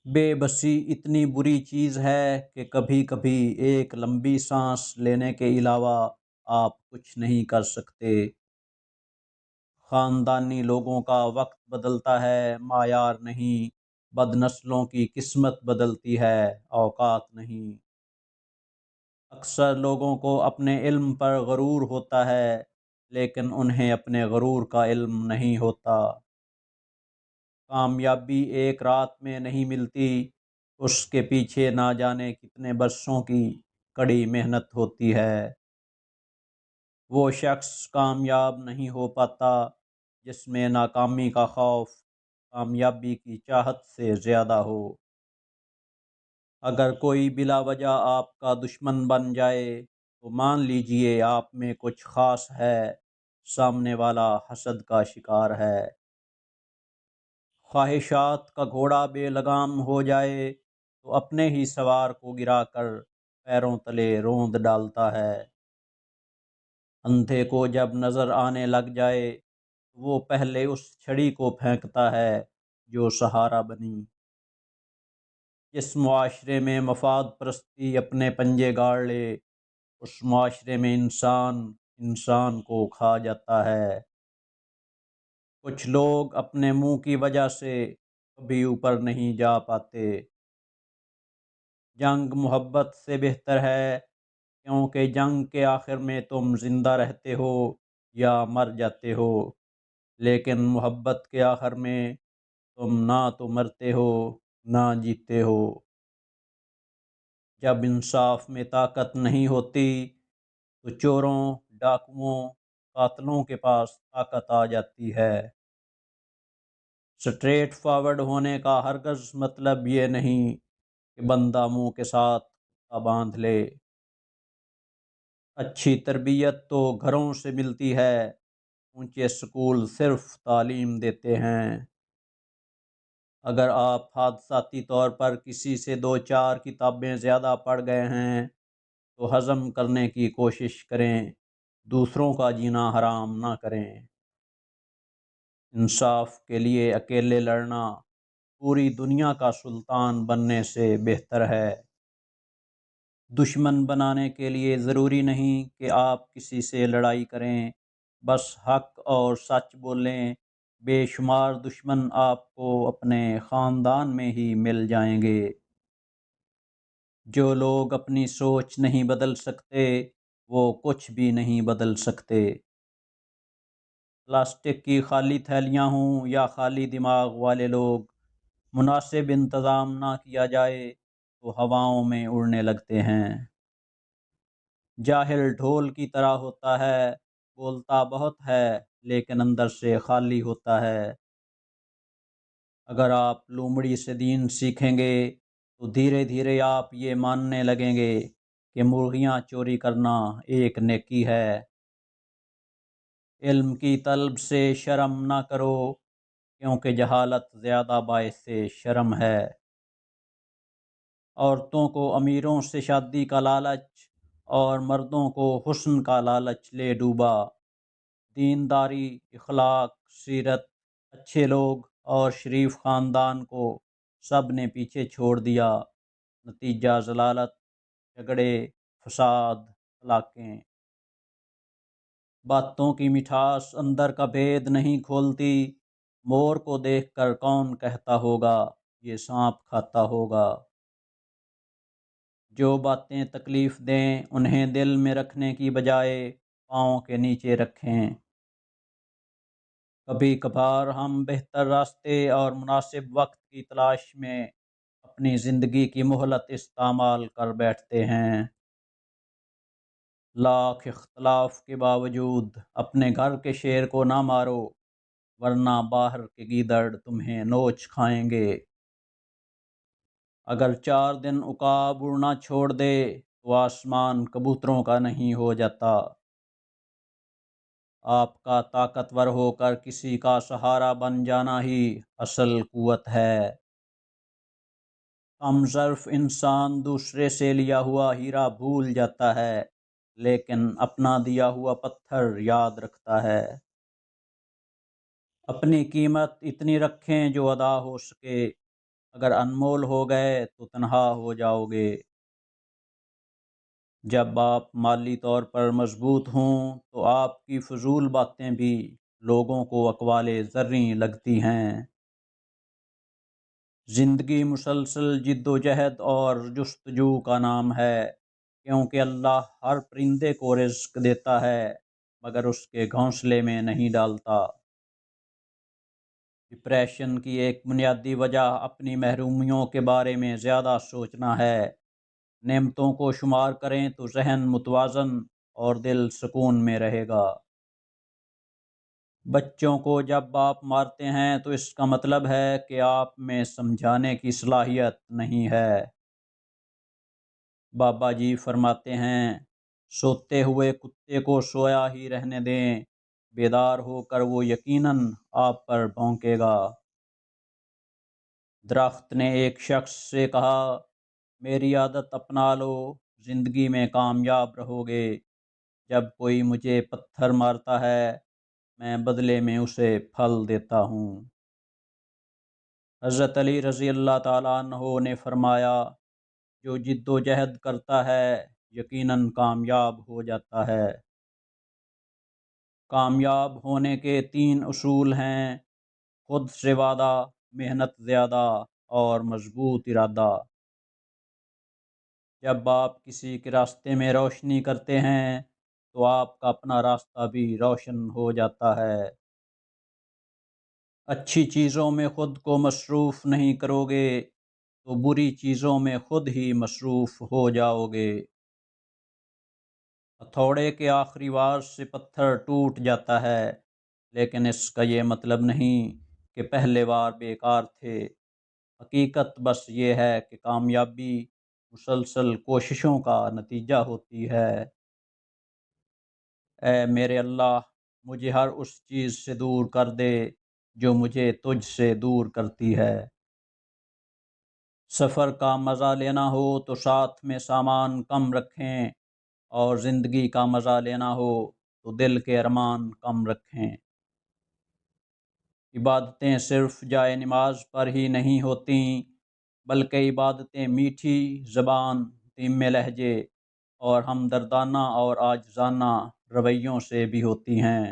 بے بسی اتنی بری چیز ہے کہ کبھی کبھی ایک لمبی سانس لینے کے علاوہ آپ کچھ نہیں کر سکتے۔ خاندانی لوگوں کا وقت بدلتا ہے، معیار نہیں۔ بد نسلوں کی قسمت بدلتی ہے، اوقات نہیں۔ اکثر لوگوں کو اپنے علم پر غرور ہوتا ہے، لیکن انہیں اپنے غرور کا علم نہیں ہوتا۔ کامیابی ایک رات میں نہیں ملتی، اس کے پیچھے نہ جانے کتنے برسوں کی کڑی محنت ہوتی ہے۔ وہ شخص کامیاب نہیں ہو پاتا جس میں ناکامی کا خوف کامیابی کی چاہت سے زیادہ ہو۔ اگر کوئی بلا وجہ آپ کا دشمن بن جائے تو مان لیجئے آپ میں کچھ خاص ہے، سامنے والا حسد کا شکار ہے۔ خواہشات کا گھوڑا بے لگام ہو جائے تو اپنے ہی سوار کو گرا کر پیروں تلے روند ڈالتا ہے۔ اندھے کو جب نظر آنے لگ جائے تو وہ پہلے اس چھڑی کو پھینکتا ہے جو سہارا بنی۔ جس معاشرے میں مفاد پرستی اپنے پنجے گاڑ لے، اس معاشرے میں انسان انسان کو کھا جاتا ہے۔ کچھ لوگ اپنے منہ کی وجہ سے کبھی اوپر نہیں جا پاتے۔ جنگ محبت سے بہتر ہے، کیونکہ جنگ کے آخر میں تم زندہ رہتے ہو یا مر جاتے ہو، لیکن محبت کے آخر میں تم نہ تو مرتے ہو نہ جیتے ہو۔ جب انصاف میں طاقت نہیں ہوتی تو چوروں، ڈاکوؤں، قاتلوں کے پاس طاقت آ جاتی ہے۔ سٹریٹ فارورڈ ہونے کا ہرگز مطلب یہ نہیں کہ بندہ منہ کے ساتھ باندھ لے۔ اچھی تربیت تو گھروں سے ملتی ہے، اونچے اسکول صرف تعلیم دیتے ہیں۔ اگر آپ حادثاتی طور پر کسی سے 2-4 کتابیں زیادہ پڑھ گئے ہیں تو ہضم کرنے کی کوشش کریں، دوسروں کا جینا حرام نہ کریں۔ انصاف کے لیے اکیلے لڑنا پوری دنیا کا سلطان بننے سے بہتر ہے۔ دشمن بنانے کے لیے ضروری نہیں کہ آپ کسی سے لڑائی کریں، بس حق اور سچ بولیں۔ بے شمار دشمن آپ کو اپنے خاندان میں ہی مل جائیں گے۔ جو لوگ اپنی سوچ نہیں بدل سکتے وہ کچھ بھی نہیں بدل سکتے۔ پلاسٹک کی خالی تھیلیاں ہوں یا خالی دماغ والے لوگ، مناسب انتظام نہ کیا جائے تو ہواؤں میں اڑنے لگتے ہیں۔ جاہل ڈھول کی طرح ہوتا ہے، بولتا بہت ہے لیکن اندر سے خالی ہوتا ہے۔ اگر آپ لومڑی سے دین سیکھیں گے تو دھیرے دھیرے آپ یہ ماننے لگیں گے کہ مرغیاں چوری کرنا ایک نیکی ہے۔ علم کی طلب سے شرم نہ کرو، کیونکہ جہالت زیادہ باعث شرم ہے۔ عورتوں کو امیروں سے شادی کا لالچ اور مردوں کو حسن کا لالچ لے ڈوبا۔ دینداری، اخلاق، سیرت، اچھے لوگ اور شریف خاندان کو سب نے پیچھے چھوڑ دیا۔ نتیجہ ضلالت، جھگڑے، فساد، ہلاکتیں۔ باتوں کی مٹھاس اندر کا بھید نہیں کھولتی۔ مور کو دیکھ کر کون کہتا ہوگا یہ سانپ کھاتا ہوگا۔ جو باتیں تکلیف دیں انہیں دل میں رکھنے کی بجائے پاؤں کے نیچے رکھیں۔ کبھی کبھار ہم بہتر راستے اور مناسب وقت کی تلاش میں اپنی زندگی کی مہلت استعمال کر بیٹھتے ہیں۔ لاکھ اختلاف کے باوجود اپنے گھر کے شیر کو نہ مارو، ورنہ باہر کے گیدڑ تمہیں نوچ کھائیں گے۔ اگر 4 دن عقاب اڑنا چھوڑ دے تو آسمان کبوتروں کا نہیں ہو جاتا۔ آپ کا طاقتور ہو کر کسی کا سہارا بن جانا ہی اصل قوت ہے۔ کم ظرف انسان دوسرے سے لیا ہوا ہیرا بھول جاتا ہے، لیکن اپنا دیا ہوا پتھر یاد رکھتا ہے۔ اپنی قیمت اتنی رکھیں جو ادا ہو سکے، اگر انمول ہو گئے تو تنہا ہو جاؤ گے۔ جب آپ مالی طور پر مضبوط ہوں تو آپ کی فضول باتیں بھی لوگوں کو اقوال زریں لگتی ہیں۔ زندگی مسلسل جد و جہد اور جستجو کا نام ہے، کیونکہ اللہ ہر پرندے کو رزق دیتا ہے مگر اس کے گھونسلے میں نہیں ڈالتا۔ ڈپریشن کی ایک بنیادی وجہ اپنی محرومیوں کے بارے میں زیادہ سوچنا ہے۔ نعمتوں کو شمار کریں تو ذہن متوازن اور دل سکون میں رہے گا۔ بچوں کو جب آپ مارتے ہیں تو اس کا مطلب ہے کہ آپ میں سمجھانے کی صلاحیت نہیں ہے۔ بابا جی فرماتے ہیں، سوتے ہوئے کتے کو سویا ہی رہنے دیں، بیدار ہو کر وہ یقیناً آپ پر بھونکے گا۔ درخت نے ایک شخص سے کہا، میری عادت اپنا لو، زندگی میں کامیاب رہو گے۔ جب کوئی مجھے پتھر مارتا ہے میں بدلے میں اسے پھل دیتا ہوں۔ حضرت علی رضی اللہ تعالیٰ عنہ نے فرمایا، جو جد و جہد کرتا ہے یقیناً کامیاب ہو جاتا ہے۔ کامیاب ہونے کے 3 اصول ہیں: خود سے وعدہ، محنت زیادہ اور مضبوط ارادہ۔ جب آپ کسی کے راستے میں روشنی کرتے ہیں تو آپ کا اپنا راستہ بھی روشن ہو جاتا ہے۔ اچھی چیزوں میں خود کو مصروف نہیں کرو گے تو بری چیزوں میں خود ہی مصروف ہو جاؤ گے۔ ہتھوڑے کے آخری وار سے پتھر ٹوٹ جاتا ہے، لیکن اس کا یہ مطلب نہیں کہ پہلے وار بیکار تھے۔ حقیقت بس یہ ہے کہ کامیابی مسلسل کوششوں کا نتیجہ ہوتی ہے۔ اے میرے اللہ، مجھے ہر اس چیز سے دور کر دے جو مجھے تجھ سے دور کرتی ہے۔ سفر کا مزہ لینا ہو تو ساتھ میں سامان کم رکھیں، اور زندگی کا مزہ لینا ہو تو دل کے ارمان کم رکھیں۔ عبادتیں صرف جائے نماز پر ہی نہیں ہوتیں، بلکہ عبادتیں میٹھی زبان، دھیمے لہجے اور ہمدردانہ اور عاجزانہ رویوں سے بھی ہوتی ہیں۔